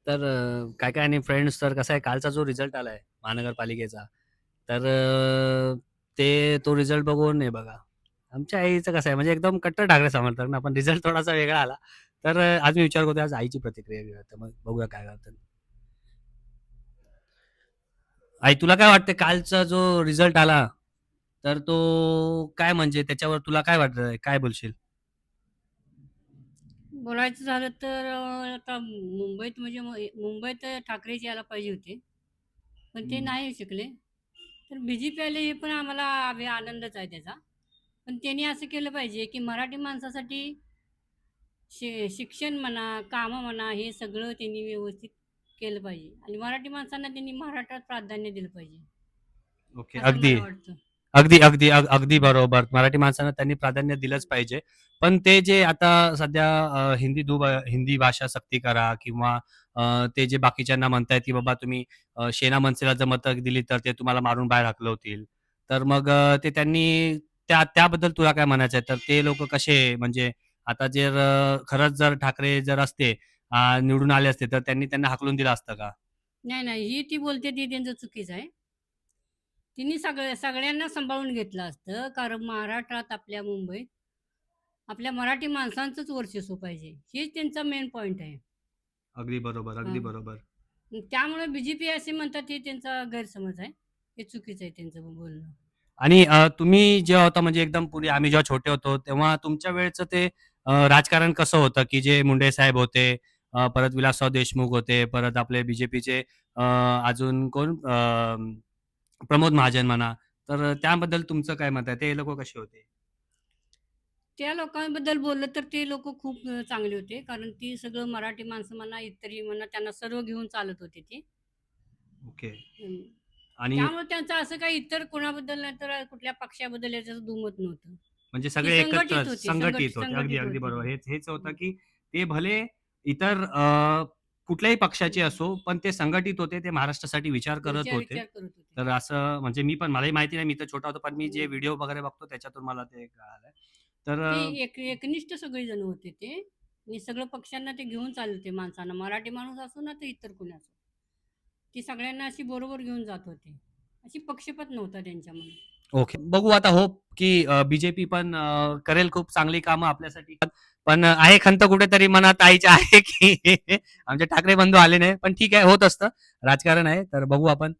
तर काय काय आणि फ्रेंड्स तर कसं आहे कालचा जो रिझल्ट आलाय महानगरपालिकेचा, तर तो रिझल्ट बघून हे बघा, आमच्या आईचं कसं आहे म्हणजे एकदम कट्टर ठाकरे समर्थक ना, पण रिझल्ट थोडासा वेगळा आला. तर आज मी विचार करतोय आज आईची प्रतिक्रिया घेऊया. तर मग बघूया काय करतात. आई तुला काय वाटतं कालचा जो रिझल्ट आला, तर तो काय म्हणजे त्याच्यावर तुला काय वाटतंय? काय बोलशील? बोलायचं झालं तर आता मुंबईत म्हणजे मुंबईत ठाकरेच यायला पाहिजे होते, पण ते हं. नाही येऊ शकले. तर बी-जे-पी आले हे पण आम्हाला आनंदच आहे त्याचा. पण त्यांनी असं केलं पाहिजे, की मराठी माणसासाठी शिक्षण म्हणा, कामं म्हणा, हे सगळं त्यांनी व्यवस्थित केलं पाहिजे आणि मराठी माणसांना त्यांनी महाराष्ट्रात प्राधान्य दिलं पाहिजे, ओके. असं अगदी. मला वाटतं. अगदी बरोबर. मराठी माणसांना त्यांनी प्राधान्य दिलंच पाहिजे. पण ते जे आता सध्या हिंदी भाषा सक्ती करा किंवा ते जे बाकीच्यांना म्हणतायत, की बाबा तुम्ही शेना मनसेला जर मतं दिली तर ते तुम्हाला मारून बाहेर हाकलवतील. तर मग ते त्यांनी त्याबद्दल तुला काय म्हणायचं आहे? तर ते लोकं कसे म्हणजे आता जर खरंच जर ठाकरे जर असते निवडून आले असते, तर त्यांनी त्यांना हाकलून दिलं असतं का? नाही, नाही. ही ती बोलते ती त्यांचं चुकीचं आहे. तिने सगळ्यांना सांभाळून घेतलं असतं, कारण महाराष्ट्रात आपल्या मुंबईत आपल्या मराठी माणसांचंच वर्चस्व पाहिजे. हेच त्यांचा मेन पॉइंट आहे. अगदी बरोबर, अगदी हां. बरोबर. त्यामुळे बी-जे-पी असे म्हणतात हे त्यांचा गैरसमज आहे. हे चुकीचं आहे त्यांचं बोलणं. आणि तुम्ही जेव्हा होता म्हणजे एकदम पूर्वी आम्ही जेव्हा छोटे होतो, तेव्हा तुमच्या वेळचं ते राजकारण कसं होतं, की जे मुंडे साहेब होते, परत विलासराव देशमुख होते, परत आपले बीजेपीचे अजून कोण प्रमोद महाजन म्हणा. तर त्याबद्दल तुमचं काय मत आहे? ते लोकं कसे होते? त्या लोकांबद्दल बोललं तर ते लोकं खूप चांगले होते. कारण ती सगळं मराठी माणसं म्हणा, इतरही म्हणा त्यांना सर्व घेऊन चालत होते ते. ओके. हं. आणि त्यामुळे त्यांचं असं काही इतर कोणाबद्दल नाही तर कुठल्या पक्षाबद्दल याच्याचं दुमत नव्हतं. म्हणजे ती सगळे एकत्र संघटित होती, संघटित होते. अगदी, संघटित अगदी होती बरोबर. ती. हेच होतं, हं. की ते भले इतर कुठल्याही पक्षाचे हं. असो, पण ते संघटित होते. ते महाराष्ट्रासाठी विचार करत होते. विचार करत होते. तर असं म्हणजे मी पण मलाही माहिती नाही, मी तर छोटा होतो, पण मी जे हं. व्हिडिओ वगैरे बघतो त्याच्यातून मला ते कळालंय. तर ते एकनिष्ठ सगळेजण होते ते आणि सगळं पक्षांना ते घेऊन चालले माणसांना. मराठी माणूस असो ना तर इतर कोणी असो. ती सगळ्यांना अशी बरोबर घेऊन जात होते. अशी पक्षपात नव्हता त्यांच्यामध्ये. ओके. बघू आता होप, की बीजेपी पण करेल खूप चांगली कामं आपल्यासाठी. पण आहे खंत कुठेतरी मनात आईच्या आहे, की आमचे ठाकरे बंधू आले नाही. पण ठीक आहे, होत असतं. राजकारण आहे, तर बघू आपण.